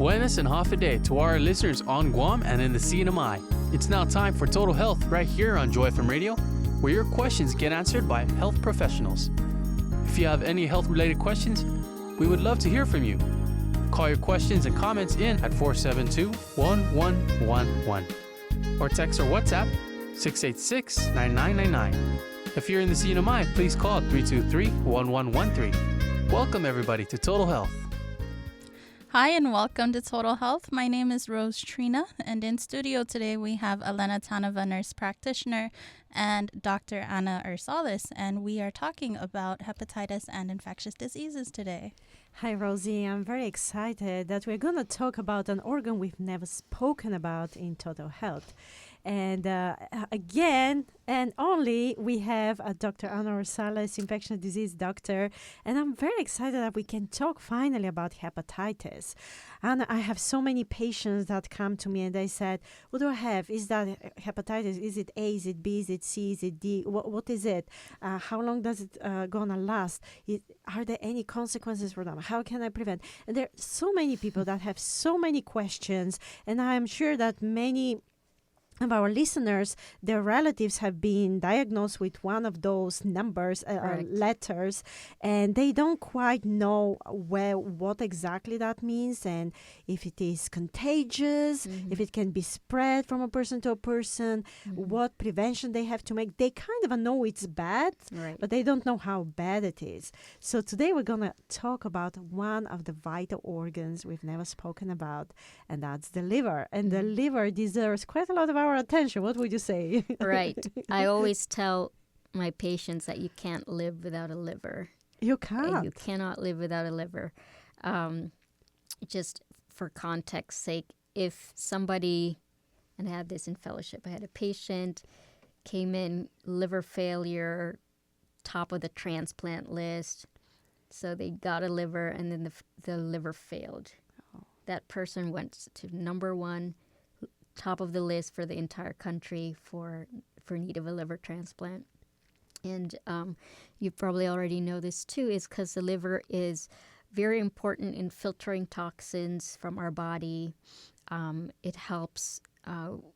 buenas and hafa day to our listeners on Guam and in the CNMI. It's now time for Total Health right here on Joy FM Radio, where your questions get answered by health professionals. If you have any health-related questions, we would love to hear from you. Call your questions and comments in at 472-1111 or text or WhatsApp 686-9999. If you're in the CNMI, please call 323-1113. Welcome everybody to Total Health. Hi and welcome to Total Health. My name is Rose Trina, and in studio today we have Elena, Taneva, nurse practitioner, and Dr. Anna Ursales, and we are talking about hepatitis and infectious diseases today. Hi, Rosie. I'm very excited that we're going to talk about an organ we've never spoken about in Total Health. And again, and only, we have Dr. Anna Ursales, infectious disease doctor. And I'm very excited that we can talk finally about hepatitis. And I have so many patients that come to me and they said, what do I have? Is that hepatitis? Is it A? Is it B? Is it C? Is it D? What is it? How long does it gonna last? Are there any consequences for them? How can I prevent? And there are so many people that have so many questions. And I am sure that many of our listeners, their relatives have been diagnosed with one of those numbers, letters, and they don't quite know what exactly that means, and if it is contagious, if it can be spread from a person to a person, what prevention they have to make. They kind of know it's bad, but they don't know how bad it is. So today we're going to talk about one of the vital organs we've never spoken about, and that's the liver. And the liver deserves quite a lot of our attention. What would you say? Right. I always tell my patients that you can't live without a liver. You can't. You cannot live without a liver. Just for context sake, if somebody, and I had this in fellowship, I had a patient, came in, liver failure, top of the transplant list. So they got a liver and then the liver failed. That person went to number one, top of the list for the entire country for need of a liver transplant. And you probably already know this too, is because the liver is very important in filtering toxins from our body. It helps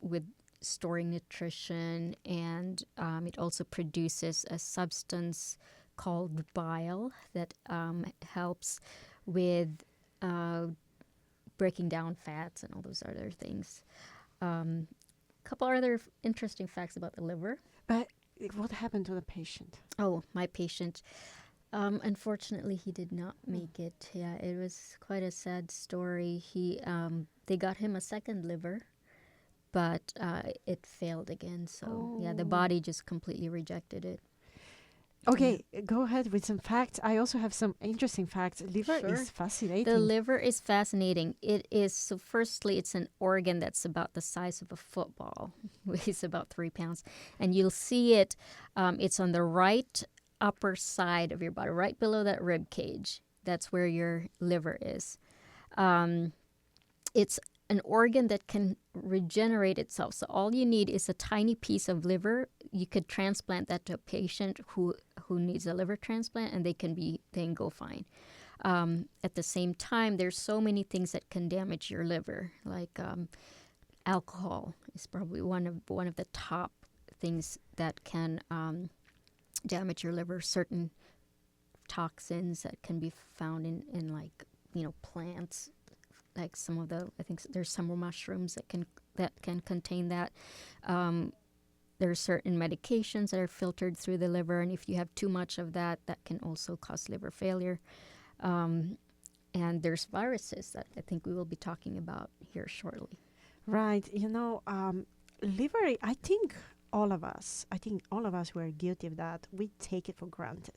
with storing nutrition, and it also produces a substance called bile that helps with breaking down fats and all those other things. Couple other interesting facts about the liver. But what happened to the patient? Oh, my patient. Unfortunately, he did not make it. Yeah, it was quite a sad story. They got him a second liver, but it failed again. So, the body just completely rejected it. Okay, go ahead with some facts. I also have some interesting facts. Liver is fascinating. The liver is fascinating. It is, so firstly, it's an organ that's about the size of a football. Weighs about 3 pounds. And you'll see it, it's on the right upper side of your body, right below that rib cage. That's where your liver is. It's an organ that can regenerate itself. So all you need is a tiny piece of liver. You could transplant that to a patient who needs a liver transplant, and they can go fine. At the same time, there's so many things that can damage your liver, like alcohol is probably one of the top things that can damage your liver. Certain toxins that can be found in like plants. Like some of I think there's some mushrooms that can contain that. There are certain medications that are filtered through the liver, and if you have too much of that can also cause liver failure. And there's viruses that I think we will be talking about here shortly. Right. Liver, I think all of us were guilty of that. We take it for granted.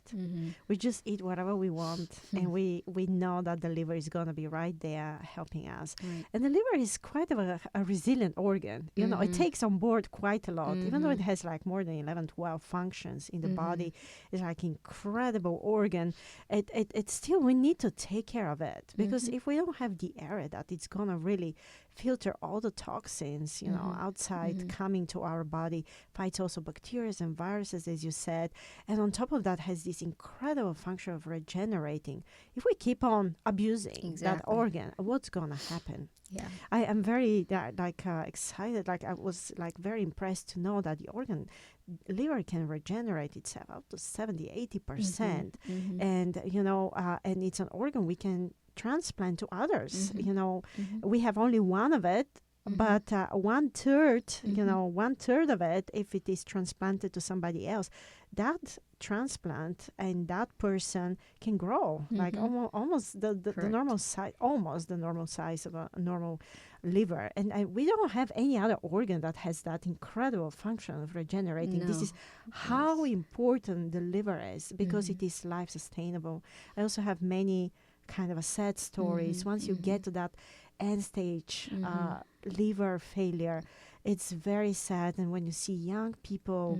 We just eat whatever we want, and we know that the liver is going to be right there helping us. And the liver is quite of a resilient organ. It takes on board quite a lot, even though it has like more than 11, 12 functions in the body. It's like incredible organ. It's still, we need to take care of it, because if we don't have the area that it's going to really filter all the toxins, outside coming to our body, fights also bacteria and viruses, as you said. And on top of that, has this incredible function of regenerating. If we keep on abusing that organ, what's going to happen? Yeah. I am very excited. I was very impressed to know that the liver can regenerate itself up to 70-80%. And, and it's an organ we can transplant to others. We have only one of it, but 1/3, 1/3 of it, if it is transplanted to somebody else, that transplant and that person can grow like almost the normal size, almost the normal size of a normal liver. And we don't have any other organ that has that incredible function of regenerating. No. This is how important the liver is, because it is life sustainable. I also have many kind of sad stories. Once you get to that end stage liver failure, it's very sad. And when you see young people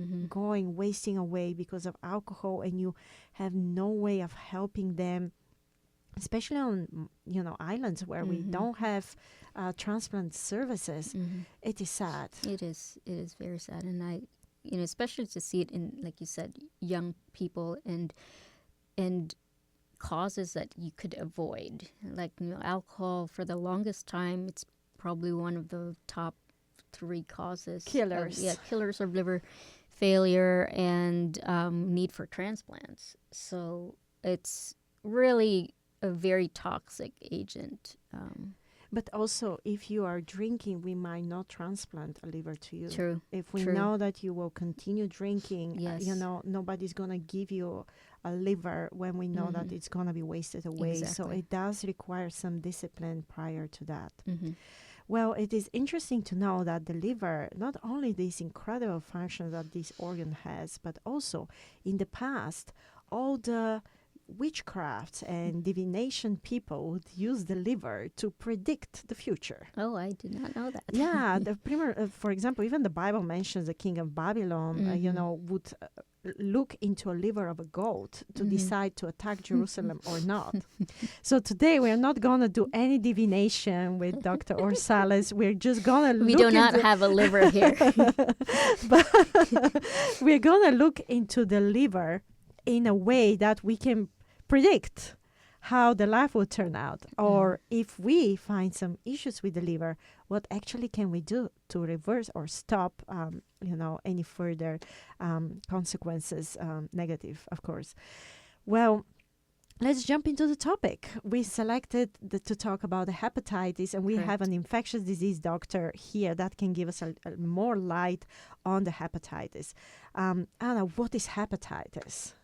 wasting away because of alcohol, and you have no way of helping them, especially on islands where we don't have transplant services, it is sad. It is very sad. And I especially to see it in, like you said, young people and causes that you could avoid, like alcohol. For the longest time, it's probably one of the top 3 causes, killers of liver failure and need for transplants. So it's really a very toxic agent. But also, if you are drinking, we might not transplant a liver to you. True. If we know that you will continue drinking, nobody's going to give you a liver when we know that it's going to be wasted away. Exactly. So it does require some discipline prior to that. Well, it is interesting to know that the liver, not only this incredible function that this organ has, but also in the past, all the witchcraft and divination people would use the liver to predict the future. Oh, I did not know that. Yeah, for example, even the Bible mentions the king of Babylon, would look into a liver of a goat to decide to attack Jerusalem or not. So today we are not going to do any divination with Dr. Ursales. We're just going to We do not have a liver here. But we're going to look into the liver in a way that we can predict how the life will turn out. Or if we find some issues with the liver, what actually can we do to reverse or stop any further consequences, negative, of course. Well, let's jump into the topic. We selected to talk about the hepatitis, and we have an infectious disease doctor here that can give us a more light on the hepatitis. Anna, what is hepatitis?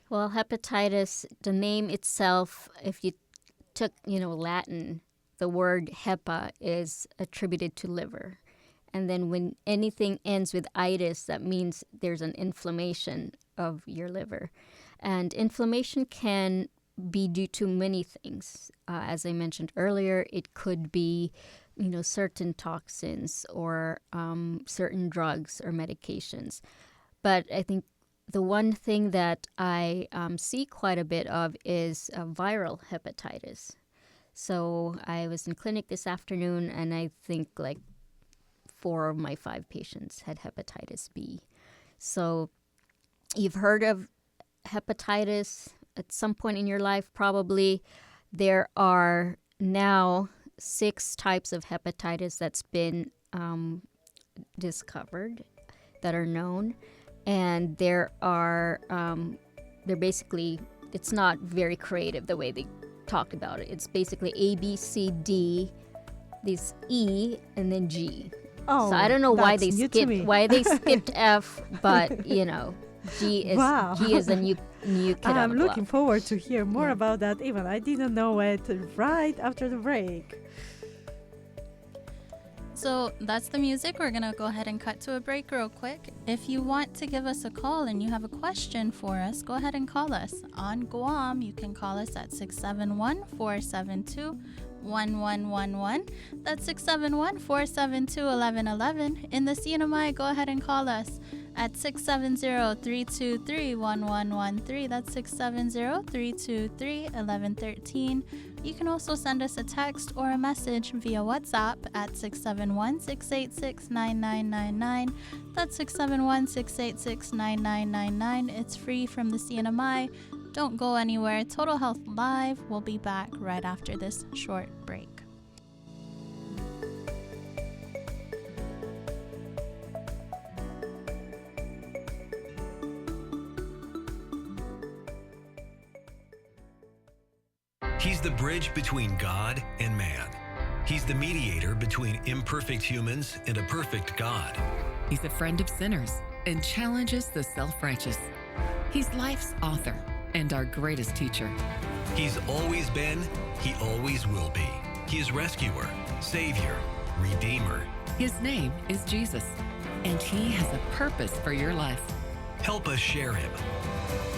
Well, hepatitis, the name itself, if you took, Latin, the word hepa is attributed to liver. And then when anything ends with itis, that means there's an inflammation of your liver. And inflammation can be due to many things. As I mentioned earlier, it could be, certain toxins or certain drugs or medications. But I think the one thing that I see quite a bit of is viral hepatitis. So I was in clinic this afternoon, and I think 4 of my 5 patients had hepatitis B. So you've heard of hepatitis at some point in your life, probably. There are now 6 types of hepatitis that's been discovered, that are known. And they're basically, it's not very creative the way they talked about it. It's basically A, B, C, D, this E, and then G. Oh, so I don't know why they skipped F, but G is a new kid on I'm the block. looking forward to hear more about that. Even I didn't know it right after the break. So that's the music. We're going to go ahead and cut to a break real quick. If you want to give us a call and you have a question for us, go ahead and call us. On Guam, you can call us at 671-472-1111. That's 671-472-1111. In the CNMI, go ahead and call us at 670-323-1113. That's 670-323-1113. You can also send us a text or a message via WhatsApp at 671-686-9999. That's 671-686-9999. It's free from the CNMI. Don't go anywhere. Total Health Live will be back right after this short break. He's the bridge between God and man. He's the mediator between imperfect humans and a perfect God. He's a friend of sinners and challenges the self-righteous. He's life's author and our greatest teacher. He's always been, he always will be. He is rescuer, savior, redeemer. His name is Jesus, and he has a purpose for your life. Help us share him.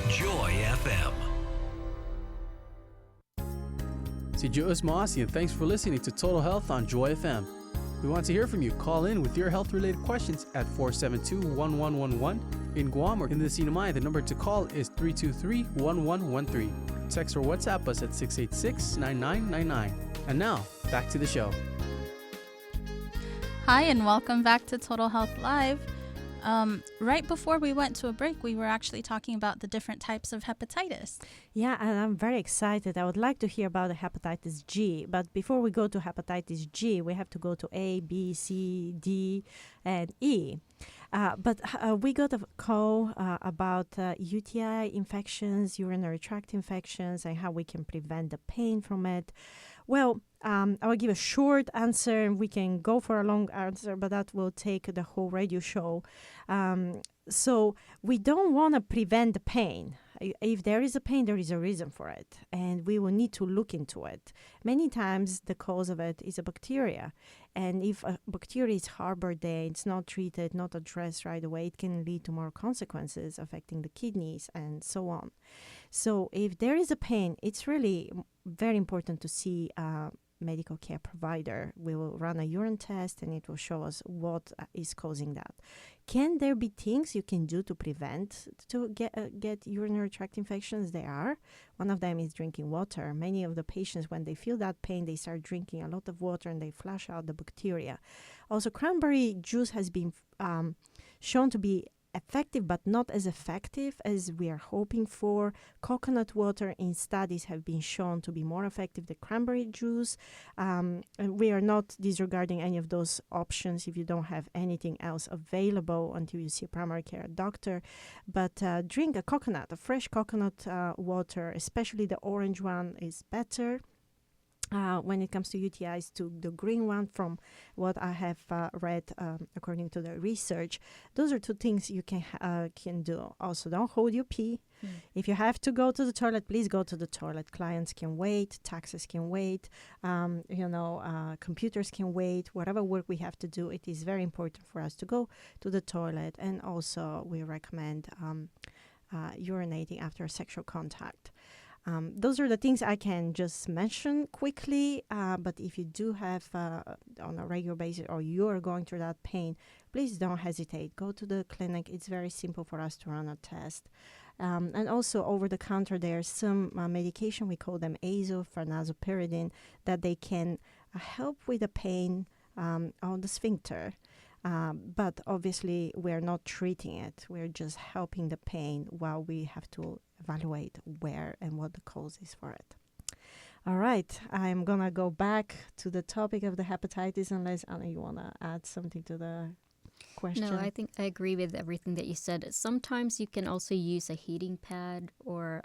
Joy FM. Si Joe Mossy, and thanks for listening to Total Health on Joy FM. We want to hear from you. Call in with your health-related questions at 472-1111. In Guam or in the CNMI, the number to call is 323-1113. Text or WhatsApp us at 686-9999. And now, back to the show. Hi, and welcome back to Total Health Live. Right before we went to a break, we were actually talking about the different types of hepatitis. Yeah, and I'm very excited. I would like to hear about the hepatitis G. But before we go to hepatitis G, we have to go to A, B, C, D, and E. But we got a call about UTI infections, urinary tract infections, and how we can prevent the pain from it. Well, I will give a short answer. We can go for a long answer, but that will take the whole radio show. So we don't want to prevent the pain. If there is a pain, there is a reason for it, and we will need to look into it. Many times the cause of it is a bacteria, and if a bacteria is harbored there, it's not treated, not addressed right away, it can lead to more consequences affecting the kidneys and so on. So if there is a pain, it's really very important to see a medical care provider. We will run a urine test and it will show us what is causing that. Can there be things you can do to prevent to get urinary tract infections? There are. One of them is drinking water. Many of the patients, when they feel that pain, they start drinking a lot of water and they flush out the bacteria. Also, cranberry juice has been shown to be effective, but not as effective as we are hoping for. Coconut water in studies have been shown to be more effective than cranberry juice. And we are not disregarding any of those options if you don't have anything else available until you see a primary care doctor. But drink a fresh coconut water, especially the orange one, is better. When it comes to UTIs, to the green one, from what I have read according to the research, those are two things you can do. Also, don't hold your pee. If you have to go to the toilet, please go to the toilet. Clients can wait, taxes can wait, computers can wait. Whatever work we have to do, it is very important for us to go to the toilet. And also, we recommend urinating after sexual contact. Those are the things I can just mention quickly, but if you do have on a regular basis or you are going through that pain, please don't hesitate. Go to the clinic. It's very simple for us to run a test. And also over the counter, there's some medication, we call them azofranazopyridine, that they can help with the pain on the sphincter. But obviously, we're not treating it. We're just helping the pain while we have to evaluate where and what the cause is for it. All right. I'm going to go back to the topic of the hepatitis, unless, Anna, you want to add something to the question? No, I think I agree with everything that you said. Sometimes you can also use a heating pad or,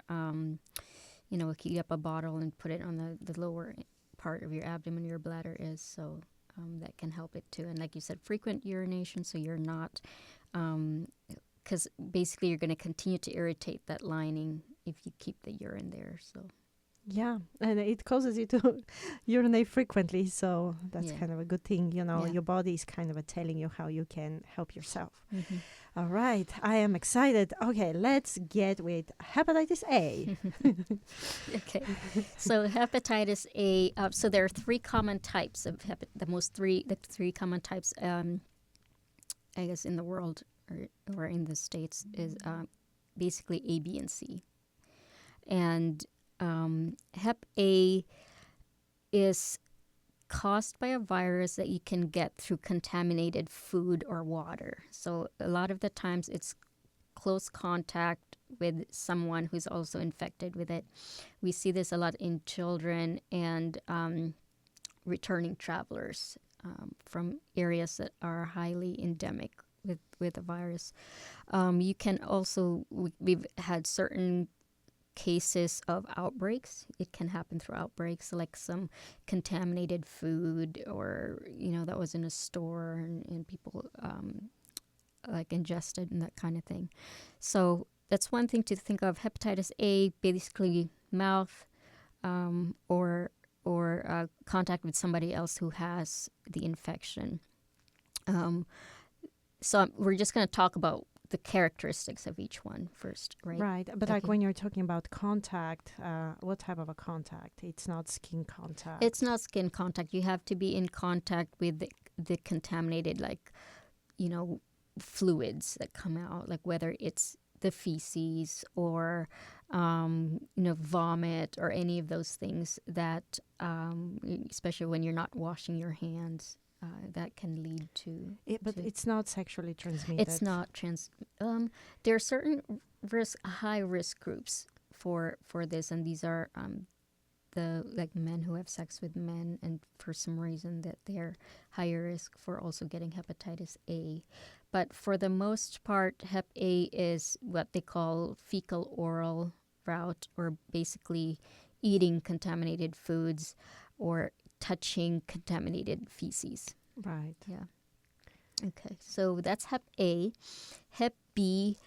heat up a bottle and put it on the lower part of your abdomen, your bladder is. So that can help it too. And like you said, frequent urination, so you're not, because basically you're going to continue to irritate that lining if you keep the urine there. So yeah, and it causes you to urinate frequently, so that's kind of a good thing. Your body is kind of telling you how you can help yourself. Mm-hmm. All right, I am excited. Okay, let's get with hepatitis A. Okay, so hepatitis A. So there are three common types of the three common types. I guess, in the world or in the States is basically A, B, and C. And Hep A is caused by a virus that you can get through contaminated food or water. So a lot of the times it's close contact with someone who's also infected with it. We see this a lot in children and returning travelers from areas that are highly endemic with the virus. You can also, we've had certain cases of outbreaks. It can happen through outbreaks, like some contaminated food or, that was in a store and people like ingested and that kind of thing. So that's one thing to think of. Hepatitis A, basically mouth or contact with somebody else who has the infection. So we're just going to talk about the characteristics of each one first, right? Right. But like when you're talking about contact, what type of a contact? It's not skin contact. It's not skin contact. You have to be in contact with the contaminated, fluids that come out, like whether it's the feces or, vomit or any of those things that, especially when you're not washing your hands, that can lead to. But it's not sexually transmitted. It's not there are certain high risk groups for this, and these are the men who have sex with men, and for some reason that they're higher risk for also getting hepatitis A. But for the most part, Hep A is what they call fecal oral route, or basically eating contaminated foods or touching contaminated feces. Right. Yeah. Okay, so that's Hep A. Hep B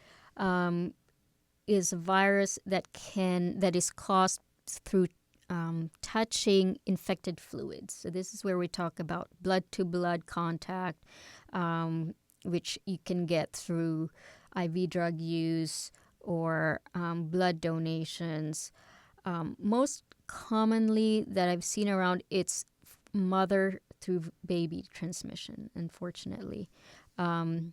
is a virus that is caused through touching infected fluids. So this is where we talk about blood-to-blood contact, which you can get through IV drug use or blood donations. Most commonly that I've seen around, it's mother through baby transmission, unfortunately. The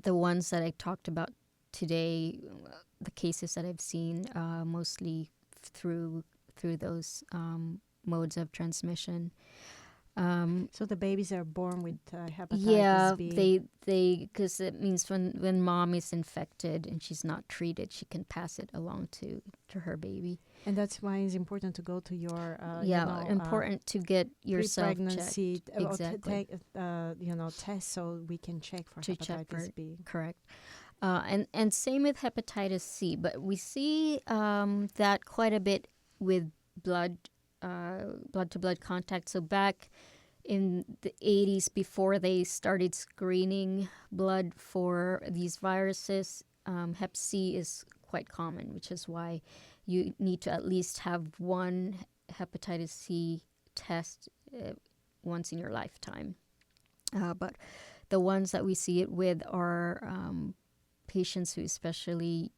ones that I talked about today, the cases that I've seen, mostly through those modes of transmission. So the babies are born with hepatitis B. they because it means when mom is infected and she's not treated, she can pass it along to her baby. And that's why it's important to go to your important to get yourself pregnancy checked. Exactly. Test so we can check for hepatitis B. Correct. And same with hepatitis C, but we see that quite a bit with blood-to-blood contact. So back in the 80s, before they started screening blood for these viruses, Hep C is quite common, which is why you need to at least have one hepatitis C test once in your lifetime. But the ones that we see it with are patients who especially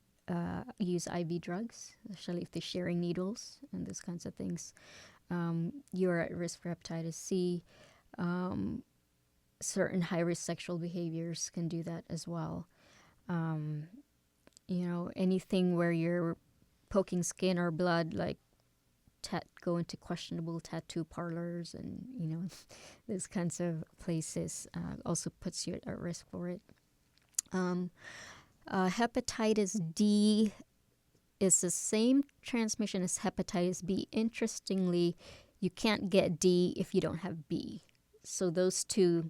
use IV drugs, especially if they're sharing needles and those kinds of things. You're at risk for hepatitis C. Certain high-risk sexual behaviors can do that as well. Anything where you're poking skin or blood, like go into questionable tattoo parlors and, those kinds of places also puts you at risk for it. Hepatitis D is the same transmission as hepatitis B. Interestingly, you can't get D if you don't have B. So those two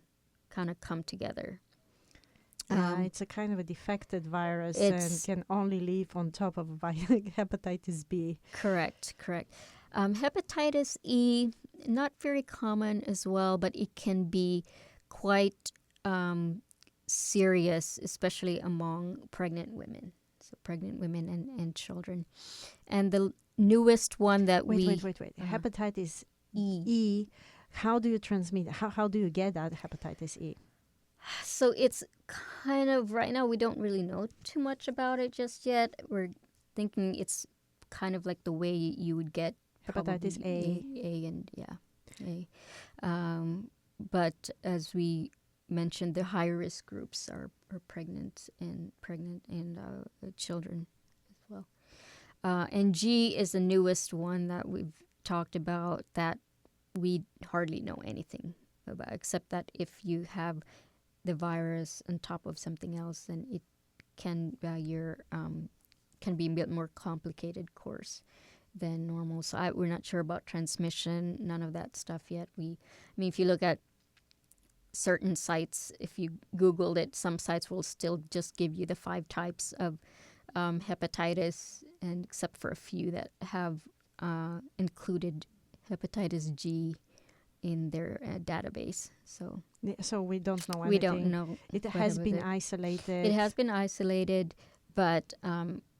kind of come together. It's a kind of a defected virus and can only live on top of hepatitis B. Correct. Hepatitis E, not very common as well, but it can be quite serious, especially among pregnant women. So pregnant women and children. And the newest one that Wait. Hepatitis E. How do you transmit? How do you get that hepatitis E? So it's kind of, right now we don't really know too much about it just yet. We're thinking it's kind of like the way you would get Hepatitis A. A. But as we mentioned the high risk groups are pregnant and children as well. And G is the newest one that we've talked about that we hardly know anything about, except that if you have the virus on top of something else, then it can can be a bit more complicated course than normal. So we're not sure about transmission, none of that stuff yet. If you look at certain sites, if you Googled it, some sites will still just give you the 5 types of hepatitis, and except for a few that have included hepatitis G in their database. So we don't know anything. We don't know. It has been isolated. It has been isolated, but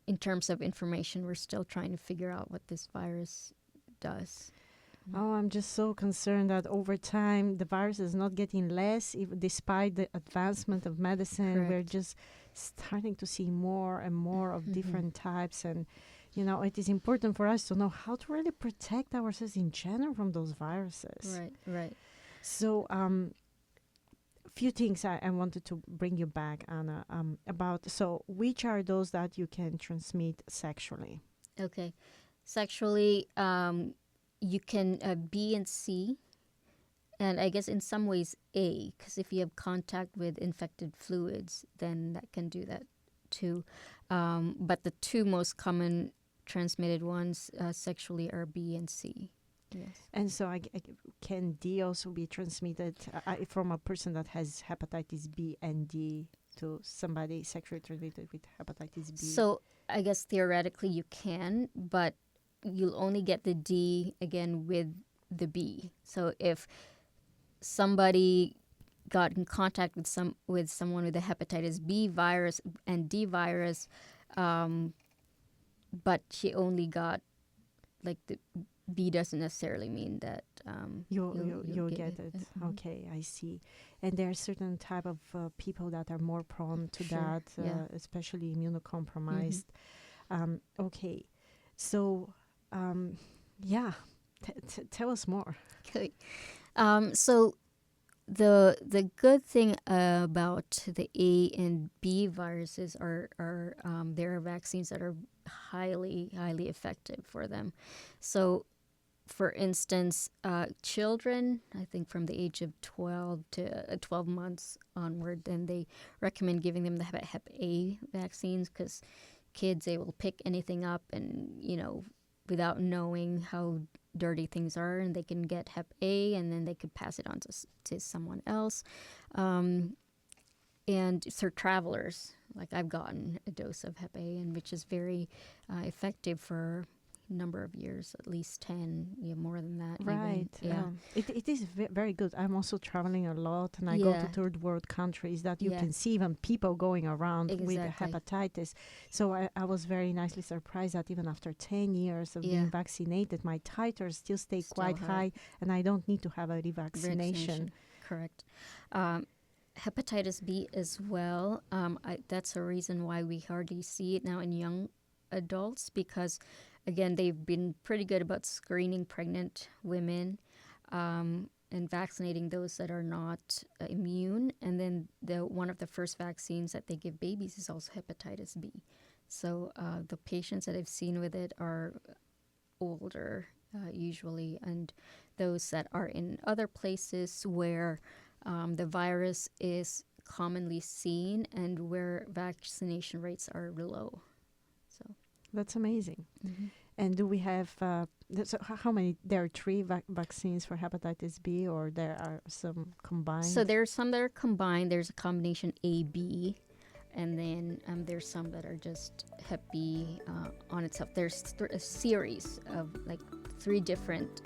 in terms of information, we're still trying to figure out what this virus does. Oh, I'm just so concerned that over time the virus is not getting less, despite the advancement of medicine. Correct. We're just starting to see more and more of different types, and it is important for us to know how to really protect ourselves in general from those viruses. Right. So, few things I wanted to bring you back, Anna, about. So, which are those that you can transmit sexually? Okay. Sexually, you can B and C, and I guess in some ways A, because if you have contact with infected fluids, then that can do that too. But the 2 most common transmitted ones sexually are B and C. Yes. And so can D also be transmitted from a person that has hepatitis B and D to somebody sexually transmitted with hepatitis B? So I guess theoretically you can, but you'll only get the D again with the B. So if somebody got in contact with someone with a hepatitis B virus and D virus, but she only got the B, doesn't necessarily mean that you'll get it. Okay, I see. And there are certain type of people that are more prone to that, especially immunocompromised. Okay, so tell us more. Okay, so the good thing about the A and B viruses are there are vaccines that are highly effective for them. So, for instance, children, I think from the age of 12 to 12 months onward, then they recommend giving them the Hep A vaccines, because kids, they will pick anything up and, without knowing how dirty things are, and they can get Hep A, and then they could pass it on to someone else. And for travelers, like I've gotten a dose of Hep A, and which is very effective for a number of years, at least 10, more than that. Right. Even. It is very good. I'm also traveling a lot, and I go to third world countries that you can see even people going around with hepatitis. So I was very nicely surprised that even after 10 years of being vaccinated, my titers still stay quite high, and I don't need to have a revaccination. Correct. Hepatitis B as well. That's a reason why we hardly see it now in young adults, because, again, they've been pretty good about screening pregnant women and vaccinating those that are not immune. And then one of the first vaccines that they give babies is also hepatitis B. So the patients that I've seen with it are older usually, and those that are in other places where the virus is commonly seen and where vaccination rates are low. So that's amazing. And do we have so how many? There are 3 vaccines for hepatitis B, or there are some combined? So there are some that are combined. There's a combination A-B, and then there's some that are just Hep B on itself. There's a series of 3 different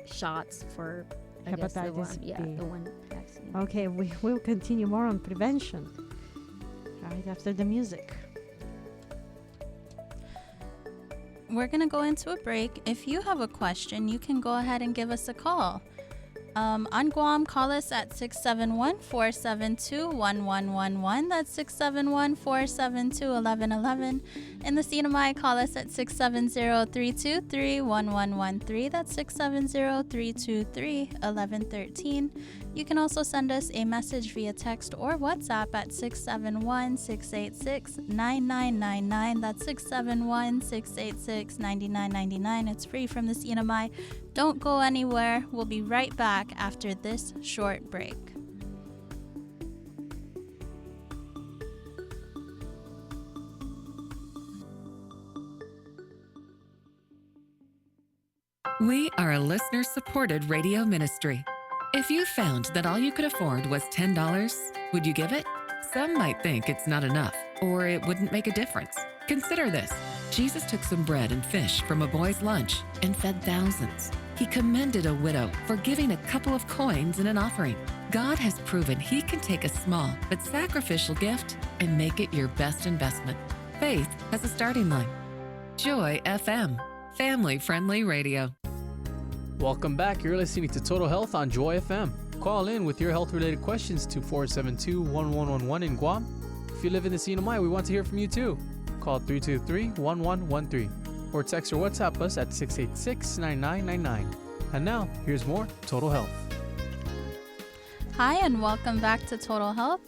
shots for hepatitis B. The one vaccine. Okay, we will continue more on prevention right after the music. We're going to go into a break. If you have a question, you can go ahead and give us a call. On Guam, call us at 671-472-1111. That's 671-472-1111. In the CNMI, call us at 670-323-1113. That's 670-323-1113. You can also send us a message via text or WhatsApp at 671-686-9999. That's 671-686-9999. It's free from the CNMI. Don't go anywhere. We'll be right back after this short break. We are a listener-supported radio ministry. If you found that all you could afford was $10, would you give it? Some might think it's not enough, or it wouldn't make a difference. Consider this. Jesus took some bread and fish from a boy's lunch and fed thousands. He commended a widow for giving a couple of coins in an offering. God has proven He can take a small but sacrificial gift and make it your best investment. Faith has a starting line. Joy FM, family-friendly radio. Welcome back. You're listening to Total Health on Joy FM. Call in with your health-related questions to 472-1111 in Guam. If you live in the CNMI, we want to hear from you too. Call 323-1113 or text or WhatsApp us at 686-9999. And now, here's more Total Health. Hi, and welcome back to Total Health.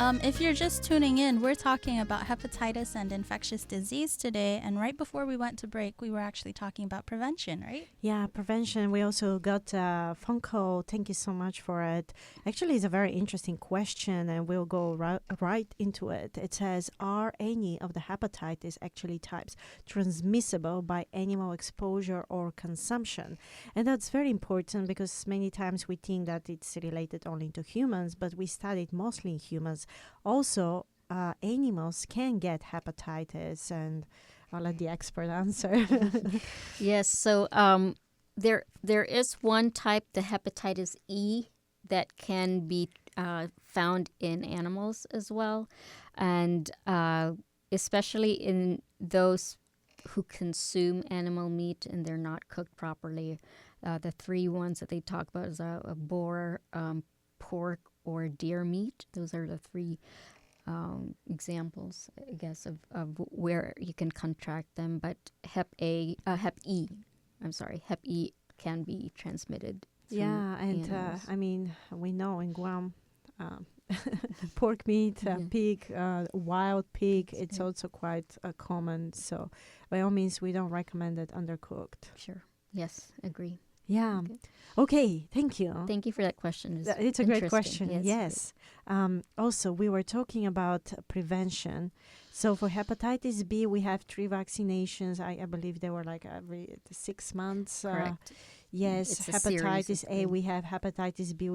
If you're just tuning in, we're talking about hepatitis and infectious disease today. And right before we went to break, we were actually talking about prevention, right? Yeah, prevention. We also got a phone call. Thank you so much for it. Actually, it's a very interesting question, and we'll go right into it. It says, are any of the hepatitis actually types transmissible by animal exposure or consumption? And that's very important because many times we think that it's related only to humans, but we studied mostly in humans. Also, animals can get hepatitis, and I'll let the expert answer. Yes, so there is one type, the hepatitis E, that can be found in animals as well, and especially in those who consume animal meat and they're not cooked properly. The three ones that they talk about is a boar, pork, or deer meat. Those are the three examples, I guess, of where you can contract them. But Hep E can be transmitted. Yeah, and I mean, we know in Guam, pork meat, pig, wild pig, it's also quite common. So by all means, we don't recommend it undercooked. Sure. Yes, agree. Yeah. Okay. Thank you. Thank you for that question. It's a great question. Yes. Also, we were talking about prevention. So for hepatitis B, we have 3 vaccinations. I believe they were like every 6 months. Correct. Yes. Hepatitis A, we have hepatitis B.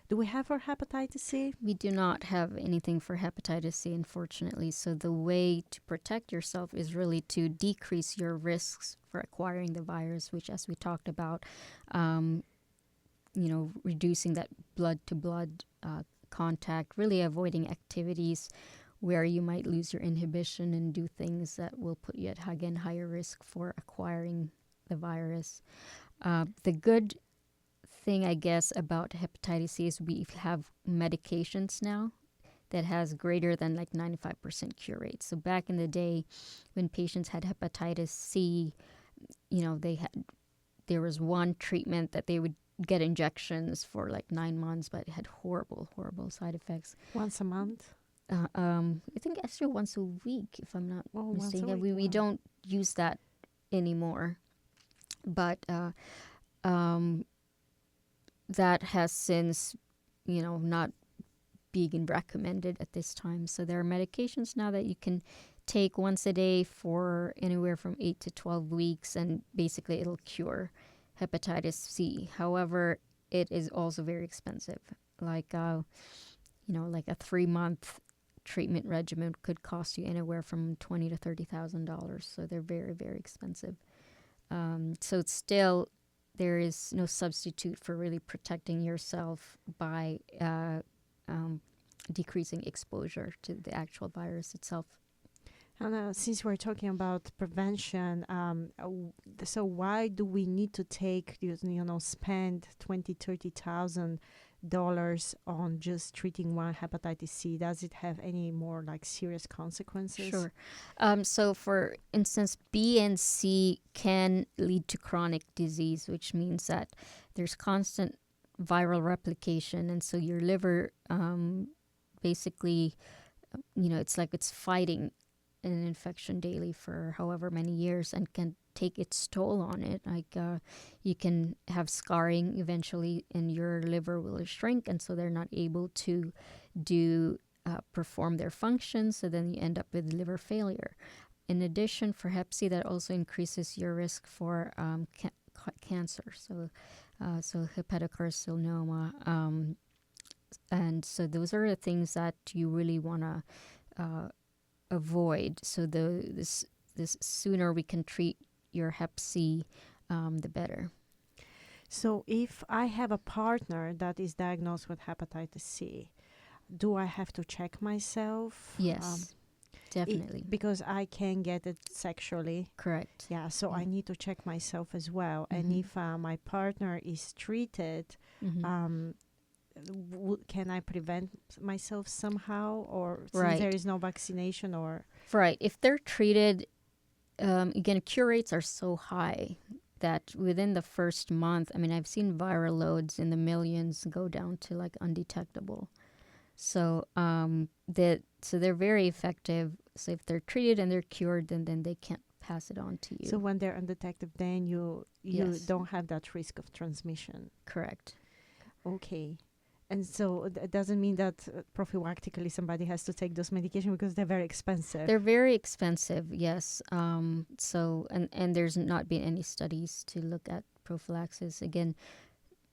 Do we have for hepatitis C? We do not have anything for hepatitis C, unfortunately. So the way to protect yourself is really to decrease your risks for acquiring the virus, which, as we talked about, reducing that blood-to-blood contact, really avoiding activities where you might lose your inhibition and do things that will put you at, again, higher risk for acquiring the virus. The good thing, I guess, about hepatitis C is we have medications now that has greater than like 95% cure rate. So back in the day when patients had hepatitis C, there was one treatment that they would get injections for like 9 months, but it had horrible side effects. Once a month? I think actually once a week, if I'm not mistaken. Once a week. We don't use that anymore. But that has since, not being recommended at this time. So there are medications now that you can take once a day for anywhere from 8 to 12 weeks, and basically it'll cure hepatitis C. However, it is also very expensive. Like a 3-month treatment regimen could cost you anywhere from $20,000 to $30,000. So they're very, very expensive. So it's still, there is no substitute for really protecting yourself by decreasing exposure to the actual virus itself. And since we're talking about prevention, so why do we need to spend $20,000-$30,000 on just treating one hepatitis C? Does it have any more like serious consequences? Sure. So for instance, B and C can lead to chronic disease, which means that there's constant viral replication, and so your liver basically, it's like it's fighting an infection daily for however many years and can take its toll on it. Like you can have scarring eventually, and your liver will shrink, and so they're not able to perform their functions. So then you end up with liver failure. In addition, for Hep C, that also increases your risk for cancer. So hepatocarcinoma, and so those are the things that you really want to avoid. So this sooner we can treat your Hep C, the better. So if I have a partner that is diagnosed with hepatitis C, do I have to check myself? Yes, definitely. Because I can get it sexually. Correct. Yeah, so I need to check myself as well. Mm-hmm. And if my partner is treated, Mm-hmm. can I prevent myself somehow? Or since Right. there is no vaccination or... Right. If they're treated, again, cure rates are so high that within the first month, I mean, I've seen viral loads in the millions go down to like undetectable. So they're very effective. So if they're treated and they're cured, then they can't pass it on to you. So when they're undetected, then you Yes. don't have that risk of transmission. Correct. Okay. And so it doesn't mean that prophylactically somebody has to take those medications because they're very expensive. They're very expensive, yes. So and there's not been any studies to look at prophylaxis. Again,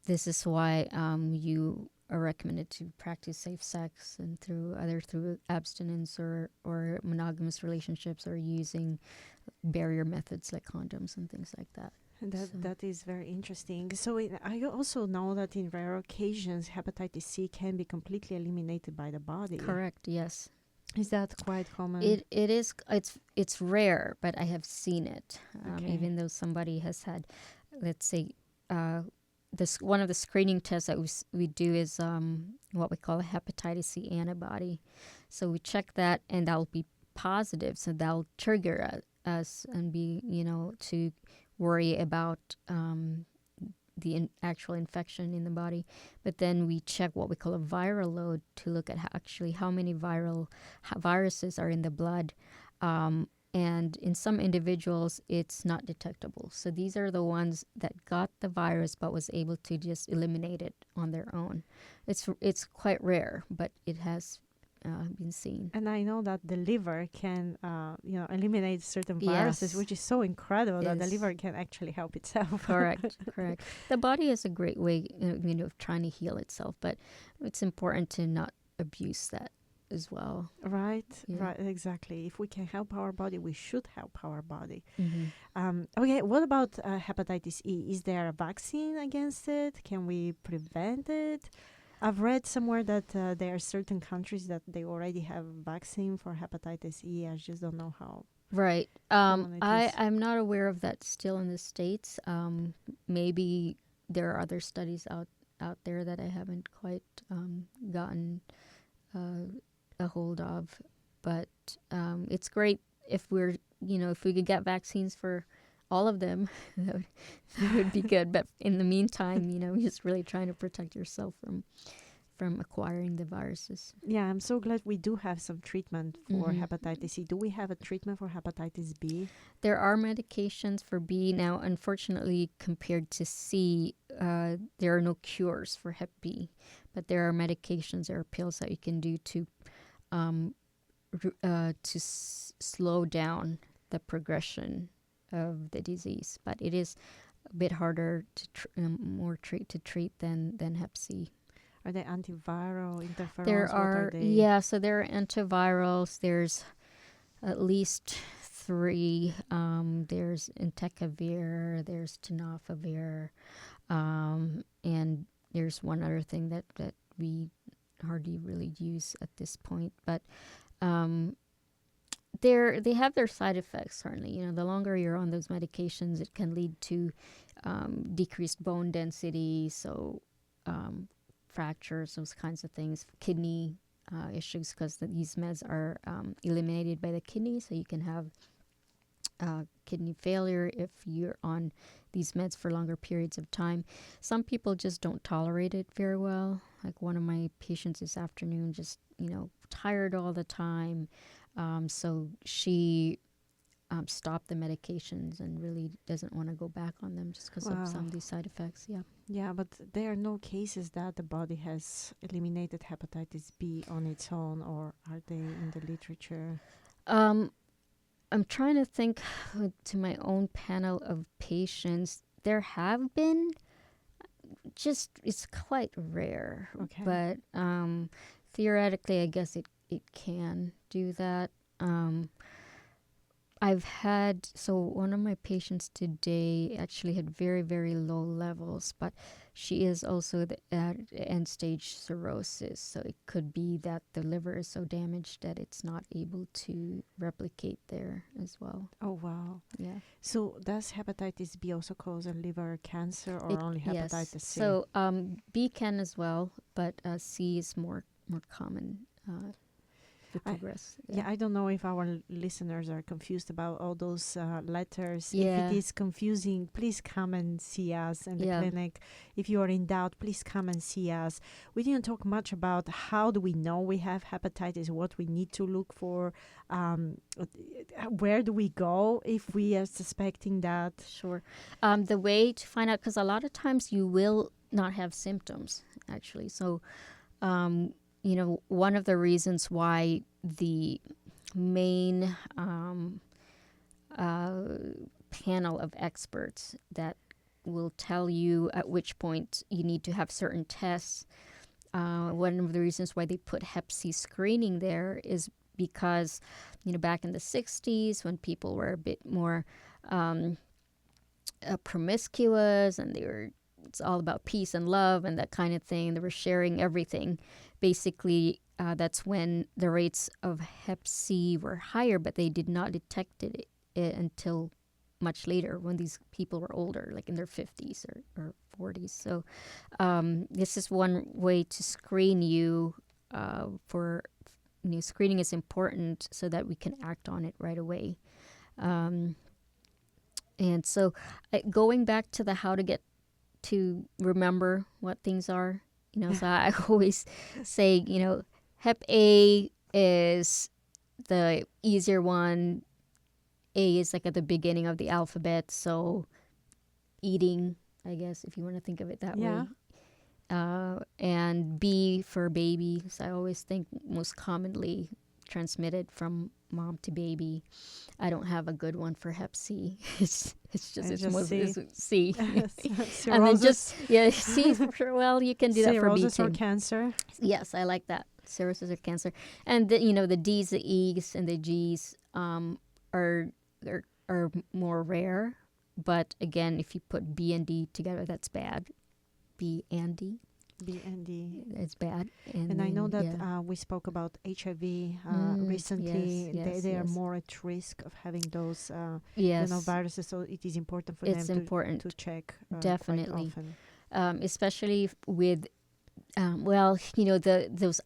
this is why you are recommended to practice safe sex and through abstinence or monogamous relationships, or using barrier methods like condoms and things like that. That is very interesting. So I also know that in rare occasions, hepatitis C can be completely eliminated by the body. Correct. Yes. Is that quite common? It is. It's rare, but I have seen it. Okay. Even though somebody has had, let's say, this one of the screening tests that we do is what we call a hepatitis C antibody. So we check that, and that'll be positive. So that'll trigger us and be to worry about the actual infection in the body. But then we check what we call a viral load to look at how many viruses are in the blood. And in some individuals, it's not detectable. So these are the ones that got the virus but was able to just eliminate it on their own. It's quite rare, but it has been seen. And I know that the liver can, eliminate certain viruses, which is so incredible that the liver can actually help itself. Correct. The body is a great way, of trying to heal itself, but it's important to not abuse that as well. Right, Yeah. right, exactly. If we can help our body, we should help our body. Mm-hmm. Okay, what about hepatitis E? Is there a vaccine against it? Can we prevent it? I've read somewhere that there are certain countries that they already have vaccine for hepatitis E. I just don't know how. Right. common it is. I'm not aware of that still in the States. Maybe there are other studies out there that I haven't quite gotten a hold of. But it's great if if we could get vaccines for all of them, that would be good. But in the meantime, just really trying to protect yourself from acquiring the viruses. Yeah, I'm so glad we do have some treatment for Mhm. hepatitis E. Do we have a treatment for hepatitis B? There are medications for B. Now, unfortunately, compared to C, there are no cures for Hep B. But there are medications, there are pills that you can do to slow down the progression of the disease. But it is a bit harder to treat than Hep C. Are they antiviral, interferons? There What are, they? so there are antivirals. There's at least 3. There's entecavir, there's tenofovir, and there's one other thing that we hardly really use at this point. But they have their side effects, certainly. The longer you're on those medications, it can lead to decreased bone density, so fractures, those kinds of things, kidney issues, because these meds are eliminated by the kidney, so you can have kidney failure if you're on these meds for longer periods of time. Some people just don't tolerate it very well. Like one of my patients this afternoon, just, tired all the time. So she stopped the medications and really doesn't want to go back on them just because of some of these side effects. Yeah. Yeah, but there are no cases that the body has eliminated hepatitis B on its own, or are they in the literature? I'm trying to think to my own panel of patients. There have been, just it's quite rare. Okay. But theoretically, I guess it can do that. One of my patients today actually had very, very low levels, but she is also at end-stage cirrhosis. So it could be that the liver is so damaged that it's not able to replicate there as well. Oh, wow. Yeah. So does hepatitis B also cause a liver cancer, or only hepatitis yes. C? So B can as well, but C is more common to progress. Yeah, I don't know if our listeners are confused about all those letters. Yeah. If it is confusing, please come and see us in the Yeah. clinic. If you are in doubt, please come and see us. We didn't talk much about how do we know we have hepatitis, what we need to look for, where do we go if we are suspecting that. Sure. The way to find out, because a lot of times you will not have symptoms, actually. So, one of the reasons why the main panel of experts that will tell you at which point you need to have certain tests, one of the reasons why they put Hep C screening there is because, back in the 60s when people were a bit more promiscuous and it's all about peace and love and that kind of thing. They were sharing everything. Basically, that's when the rates of Hep C were higher, but they did not detect it until much later when these people were older, like in their 50s or 40s. So this is one way to screen you for, screening is important so that we can act on it right away. And so going back to the how to remember what things are, so I always say, Hep A is the easier one. A is like at the beginning of the alphabet, so eating, I guess, if you want to think of it that way. And B for babies, I always think most commonly transmitted from mom to baby. I don't have a good one for Hep C. It's C. And then C for sure. Well, you can do that for B too. Cirrhosis or cancer. Yes, I like that. Cirrhosis or cancer. And the D's, the E's, and the G's are more rare. But again, if you put B and D together, that's bad. B and D. B and D. It's bad. And I know that we spoke about HIV recently. They are more at risk of having those viruses, so it is important for them to check definitely. quite often. Especially with those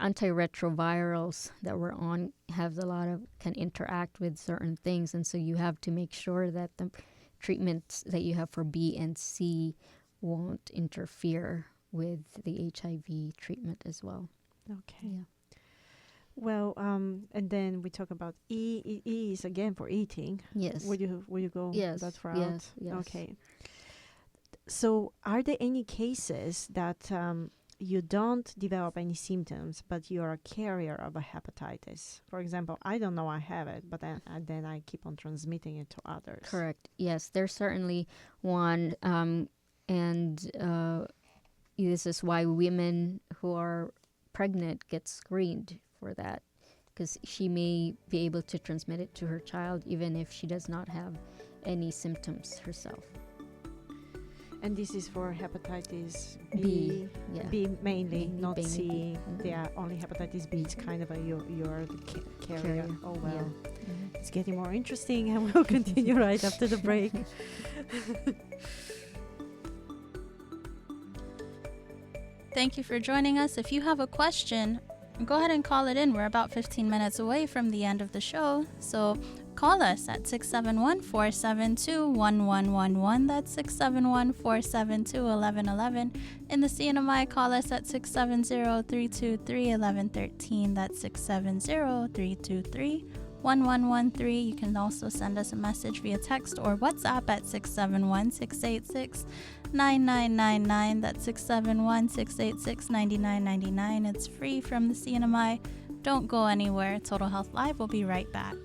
antiretrovirals that we're on can interact with certain things, and so you have to make sure that the treatments that you have for B and C won't interfere with the HIV treatment as well. Okay. Yeah. Well, and then we talk about E. E is again for eating. Yes. Will you go that route? Yes. Okay. So, are there any cases that you don't develop any symptoms, but you are a carrier of a hepatitis? For example, I don't know I have it, but then I keep on transmitting it to others. Correct. Yes, there's certainly one, and this is why women who are pregnant get screened for that, because she may be able to transmit it to her child even if she does not have any symptoms herself. And this is for hepatitis B. B mainly, not mainly C. B. Yeah, only hepatitis B. It's kind of you're the carrier. Oh well, Yeah. It's getting more interesting, and we'll continue right after the break. Thank you for joining us. If you have a question, go ahead and call it in. We're about 15 minutes away from the end of the show. So call us at 671-472-1111. That's 671-472-1111. In the CNMI, call us at 670-323-1113. That's 670-323-1113. You can also send us a message via text or WhatsApp at 671-686-9999. That's 671-686-9999. It's free from the CNMI. Don't go anywhere. Total Health Live will be right back.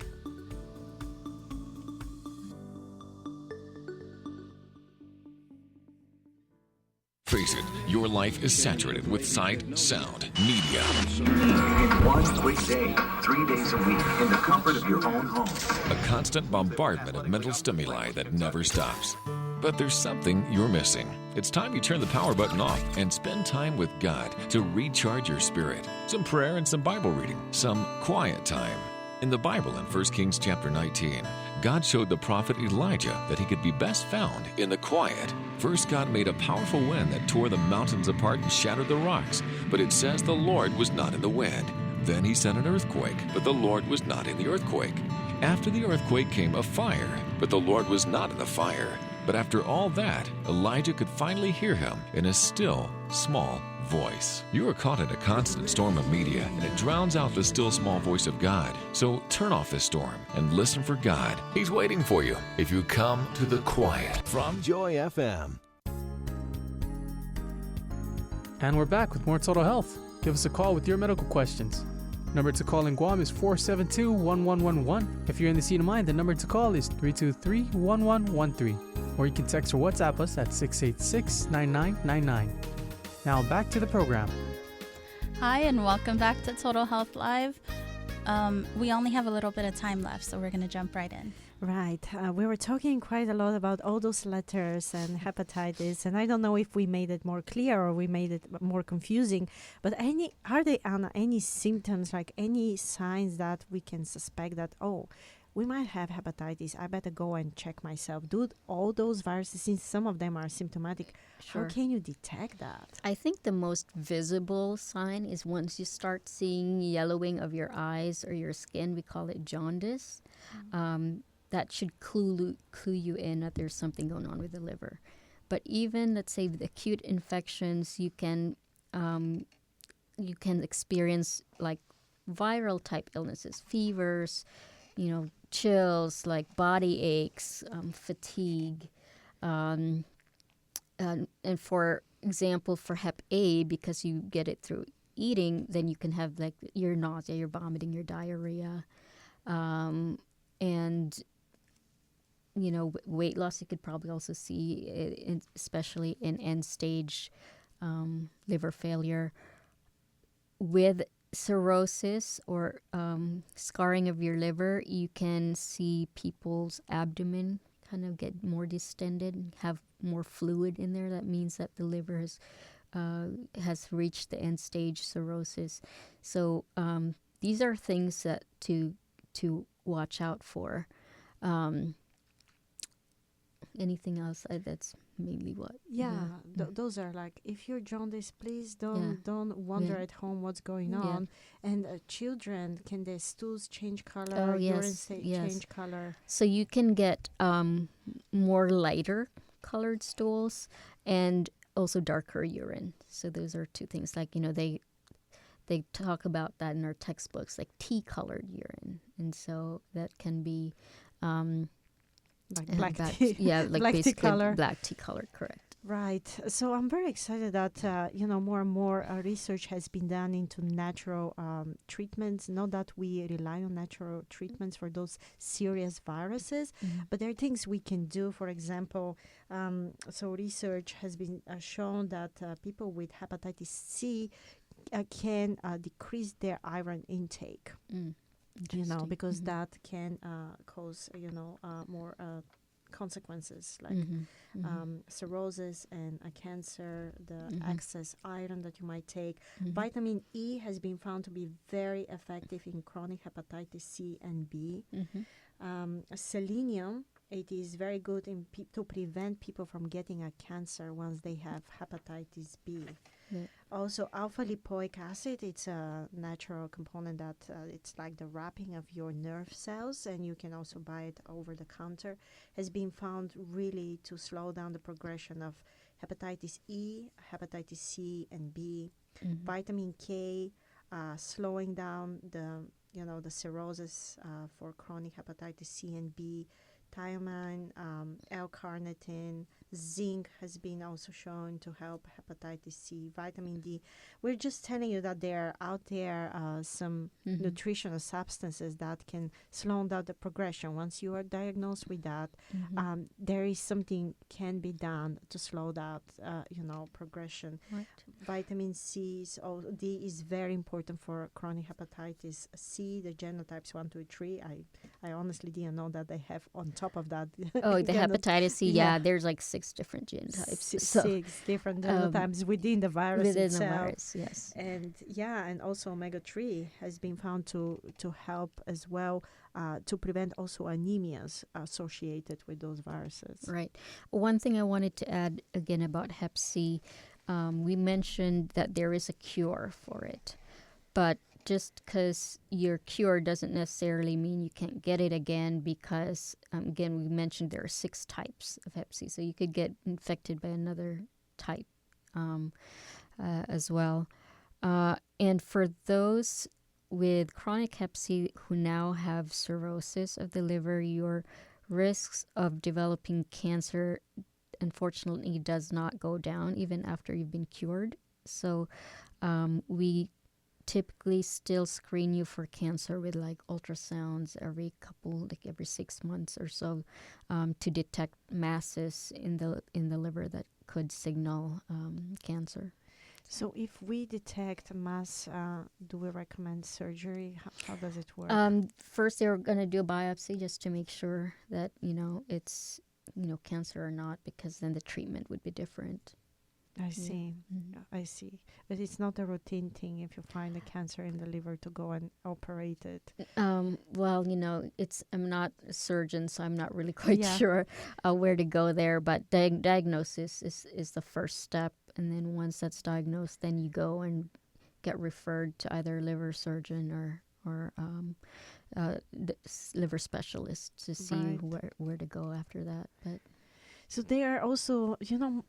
Face it, your life is saturated with sight, sound, media. In one quick day, 3 days a week, in the comfort of your own home. A constant bombardment of mental stimuli that never stops. But there's something you're missing. It's time you turn the power button off and spend time with God to recharge your spirit. Some prayer and some Bible reading, some quiet time. In the Bible, in 1 Kings chapter 19, God showed the prophet Elijah that he could be best found in the quiet. First, God made a powerful wind that tore the mountains apart and shattered the rocks, but it says the Lord was not in the wind. Then he sent an earthquake, but the Lord was not in the earthquake. After the earthquake came a fire, but the Lord was not in the fire. But after all that, Elijah could finally hear him in a still, small voice. You are caught in a constant storm of media, and it drowns out the still, small voice of God. So turn off the storm and listen for God. He's waiting for you if you come to the quiet. From Joy FM. And we're back with more Total Health. Give us a call with your medical questions. Number to call in Guam is 472-1111. If you're in the CNMI, the number to call is 323-1113. Or you can text or WhatsApp us at 686-9999. Now back to the program. Hi, and welcome back to Total Health Live. We only have a little bit of time left, so we're going to jump right in. Right. We were talking quite a lot about all those letters and hepatitis, and I don't know if we made it more clear or we made it more confusing, but are there, Anna, any symptoms, like any signs that we can suspect that, oh, we might have hepatitis, I better go and check myself? Do all those viruses, since some of them are symptomatic, Sure. how can you detect that? I think the most visible sign is once you start seeing yellowing of your eyes or your skin. We call it jaundice. That should clue you in that there's something going on with the liver. But even, let's say, with acute infections, you can experience like viral type illnesses, fevers, chills, like body aches, fatigue, and for example, for Hep A, because you get it through eating, then you can have like your nausea, your vomiting, your diarrhea, and weight loss. You could probably also see, especially in end stage liver failure. With cirrhosis or scarring of your liver, you can see people's abdomen kind of get more distended and have more fluid in there. That means that the liver has reached the end stage cirrhosis. So these are things that to watch out for. Anything else? That's mainly what. Those are like, if you're jaundice, please don't wonder at home what's going on. And children, can their stools change color? Urine change color? So you can get more lighter colored stools and also darker urine. So those are two things. Like they talk about that in our textbooks, like tea-colored urine, and so that can be. Like black tea. Yeah, like black basically tea color. Black tea color, correct. Right. So I'm very excited that, more and more research has been done into natural treatments. Not that we rely on natural treatments for those serious viruses, but there are things we can do. For example, so research has been shown that people with hepatitis C can decrease their iron intake. Because that can cause, more consequences like cirrhosis and a cancer, the excess iron that you might take. Vitamin E has been found to be very effective in chronic hepatitis C and B. Selenium, it is very good to prevent people from getting a cancer once they have hepatitis B. Also, alpha lipoic acid, it's a natural component that it's like the wrapping of your nerve cells, and you can also buy it over the counter, has been found really to slow down the progression of hepatitis E, hepatitis C, and B. Vitamin K, slowing down the cirrhosis for chronic hepatitis C and B. Thiamine, L-carnitine, zinc has been also shown to help hepatitis C, vitamin D. We're just telling you that there are out there some nutritional substances that can slow down the progression. Once you are diagnosed with that, there is something can be done to slow that, progression. Right. Vitamin C, D is very important for chronic hepatitis C, the genotypes 1, 2, 3. I honestly didn't know that they have on top of that. Oh, the hepatitis C, there's like 6 different genotypes. Six different genotypes within the virus within itself. the virus, yes. And also omega-3 has been found to help as well to prevent also anemias associated with those viruses. Right. One thing I wanted to add again about Hep C, we mentioned that there is a cure for it, but just because you're cured doesn't necessarily mean you can't get it again, because again, we mentioned there are 6 types of Hep C, so you could get infected by another type as well. And for those with chronic Hep C who now have cirrhosis of the liver, your risks of developing cancer unfortunately does not go down even after you've been cured. So we typically still screen you for cancer with like ultrasounds every 6 months or so to detect masses in the liver that could signal cancer. So if we detect mass, do we recommend surgery? How does it work? First, they're going to do a biopsy just to make sure that, it's, cancer or not, because then the treatment would be different. I see. I see. But it's not a routine thing if you find a cancer in the liver to go and operate it. Well, I'm not a surgeon, so I'm not really quite sure where to go there. But diagnosis is the first step. And then once that's diagnosed, then you go and get referred to either a liver surgeon or the liver specialist to see where to go after that. But so they are also,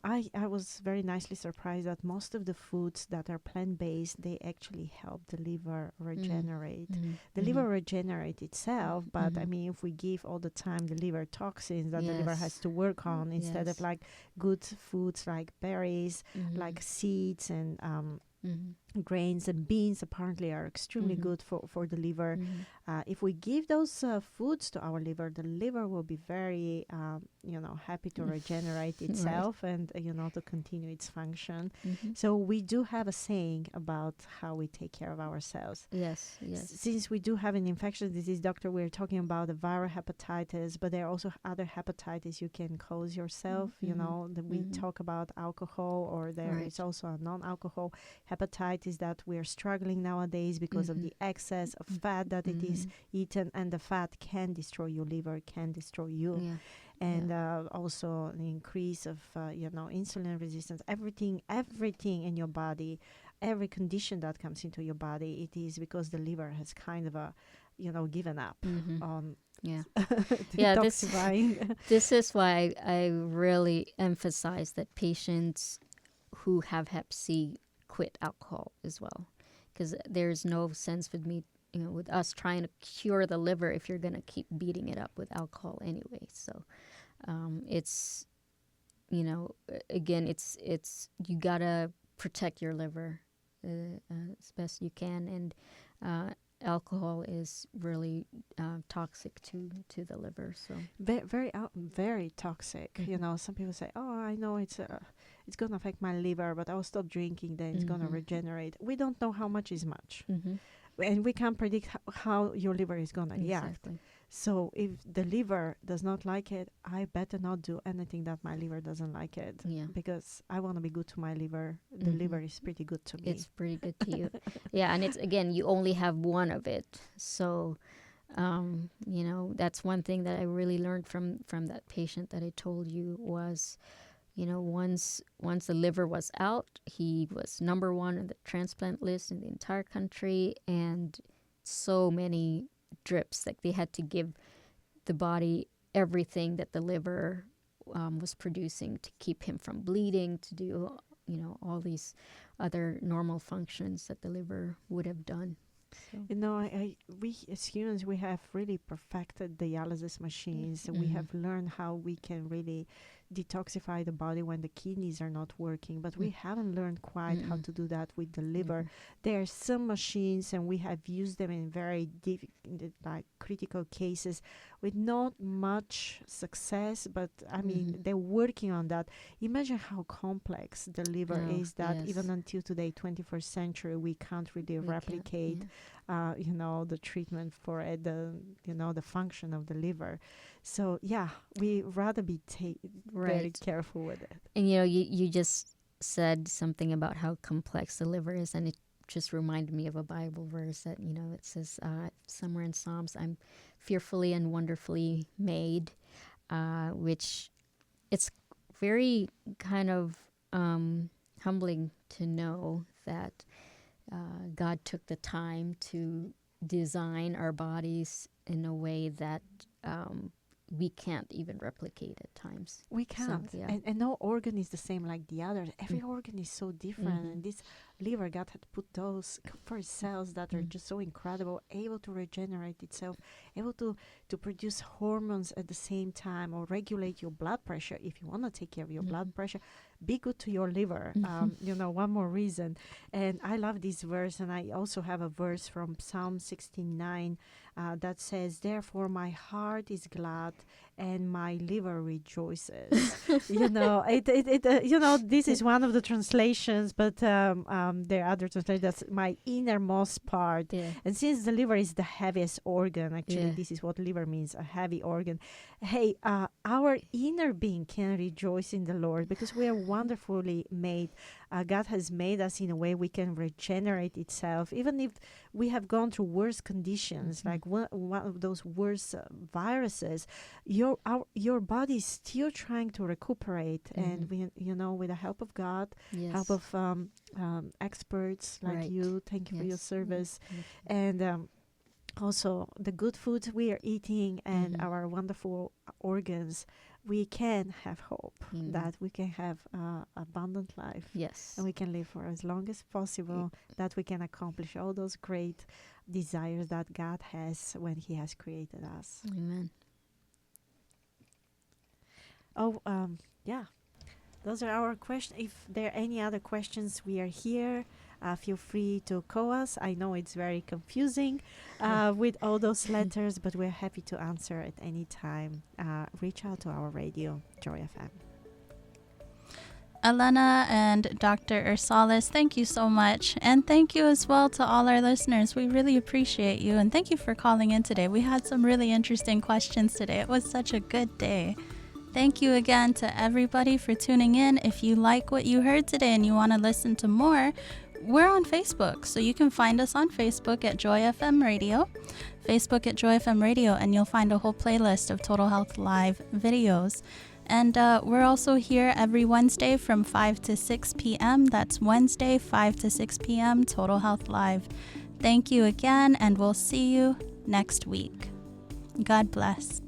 I was very nicely surprised that most of the foods that are plant-based, they actually help the liver regenerate. The liver regenerates itself, but I mean, if we give all the time the liver toxins that the liver has to work on, instead of like good foods like berries, like seeds and grains and beans apparently are extremely good for the liver. If we give those foods to our liver, the liver will be very, happy to regenerate itself and, to continue its function. So we do have a saying about how we take care of ourselves. Yes. Since we do have an infectious disease, doctor, we're talking about the viral hepatitis, but there are also other hepatitis you can cause yourself. We talk about alcohol, or there is also a non-alcohol hepatitis that we're struggling nowadays because of the excess of fat that it is eaten, and the fat can destroy your liver, can destroy you. And also the increase of insulin resistance, everything in your body, every condition that comes into your body, it is because the liver has kind of given up on detoxifying. This is why I really emphasize that patients who have Hep C quit alcohol as well, because there's no sense with me, with us trying to cure the liver if you're going to keep beating it up with alcohol anyway. So it's, again, it's you gotta protect your liver as best you can, and alcohol is really toxic to the liver. So very toxic. Some people say, "Oh, I know it's going to affect my liver, but I'll stop drinking. Then it's going to regenerate." We don't know how much is much, and we can't predict how your liver is going to react. So if the liver does not like it, I better not do anything that my liver doesn't like it, because I want to be good to my liver. The liver is pretty good to me. It's pretty good to you. And it's, again, you only have one of it. So, that's one thing that I really learned from that patient that I told you was, once the liver was out, he was number one on the transplant list in the entire country, and so many drips. Like they had to give the body everything that the liver was producing to keep him from bleeding, to do all these other normal functions that the liver would have done. So. We as humans, we have really perfected dialysis machines. We have learned how we can really detoxify the body when the kidneys are not working, but we haven't learned quite how to do that with the liver. There are some machines, and we have used them in very critical cases with not much success, but I mean, they're working on that. Imagine how complex the liver is, that even until today, 21st century, we can't really replicate the treatment for it, the function of the liver. So we rather be very careful with it. And you just said something about how complex the liver is, and it just reminded me of a Bible verse that it says somewhere in Psalms, "I'm fearfully and wonderfully made," which it's very kind of humbling to know that God took the time to design our bodies in a way that we can't even replicate at times. We can't. So, and no organ is the same like the others. Every organ is so different. And this liver, God had put those first cells that are just so incredible, able to regenerate itself, able to produce hormones at the same time, or regulate your blood pressure. If you want to take care of your blood pressure, be good to your liver. One more reason. And I love this verse, and I also have a verse from Psalm 69 that says, "Therefore my heart is glad and my liver rejoices." This is one of the translations, but there are other translations. That's my innermost part. And since the liver is the heaviest organ, actually, this is what liver means, a heavy organ. Hey, our inner being can rejoice in the Lord, because we are wonderfully made. God has made us in a way we can regenerate itself, even if we have gone through worse conditions, like one of those worse viruses. Your body is still trying to recuperate, and with the help of God, help of experts like you. Thank you for your service, and also the good foods we are eating and our wonderful organs. We can have hope that we can have abundant life. Yes. And we can live for as long as possible, that we can accomplish all those great desires that God has when He has created us. Amen. Those are our questions. If there are any other questions, we are here. Feel free to call us. I know it's very confusing with all those letters, but we're happy to answer at any time. Reach out to our radio, Joy FM. Elena and Dr. Ursales, thank you so much. And thank you as well to all our listeners. We really appreciate you. And thank you for calling in today. We had some really interesting questions today. It was such a good day. Thank you again to everybody for tuning in. If you like what you heard today and you want to listen to more, we're on Facebook. So you can find us on Facebook at Joy FM Radio, Facebook at Joy FM Radio, and you'll find a whole playlist of Total Health Live videos. And we're also here every Wednesday from 5 to 6 p.m. That's Wednesday, 5 to 6 p.m., Total Health Live. Thank you again, and we'll see you next week. God bless.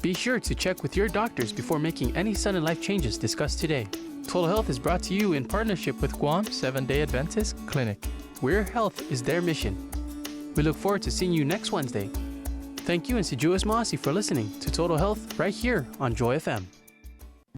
Be sure to check with your doctors before making any sudden life changes discussed today. Total Health is brought to you in partnership with Guam Seventh-day Adventist Clinic, where health is their mission. We look forward to seeing you next Wednesday. Thank you, and si Juas Maasi for listening to Total Health right here on Joy FM.